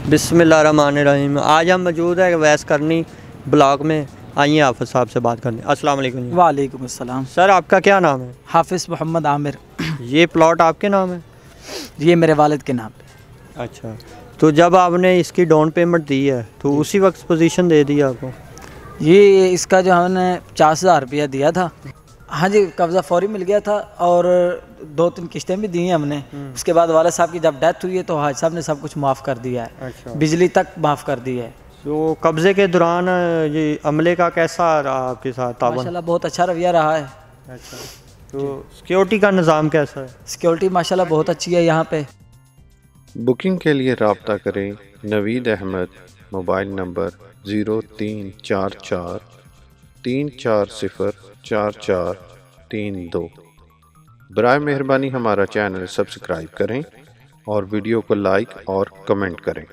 बिस्मिल्लाहिर्रहमानिर्रहीम। आज हम मौजूद है वैस करनी ब्लॉक में। आइए हाफिज़ साहब से बात करने। अस्सलाम वालेकुम जी। वालेकुम अस्सलाम। सर आपका क्या नाम है? हाफिज़ मोहम्मद आमिर। ये प्लॉट आपके नाम है? ये मेरे वालिद के नाम पे। अच्छा, तो जब आपने इसकी डाउन पेमेंट दी है तो उसी वक्त पोजीशन दे दी आपको? ये इसका जो हमने 50,000 रुपया दिया था। हाँ जी, कब्ज़ा फौरी मिल गया था और 2-3 किस्तें भी दी हैं हमने। उसके बाद वाले साहब की जब डेथ हुई है तो हाज साहब ने सब कुछ माफ़ कर दिया है। अच्छा। बिजली तक माफ़ कर दी है। तो कब्ज़े के दौरान ये अमले का कैसा रहा आपके साथ ताबन? माशाल्लाह बहुत अच्छा रवैया रहा है। अच्छा, तो सिक्योरिटी का निज़ाम कैसा है? सिक्योरिटी माशाल्लाह बहुत अच्छी है यहाँ पे। बुकिंग के लिए रब्ता करें नवीद अहमद, मोबाइल नंबर 0344 340 4432। बराए मेहरबानी हमारा चैनल सब्सक्राइब करें और वीडियो को लाइक और कमेंट करें।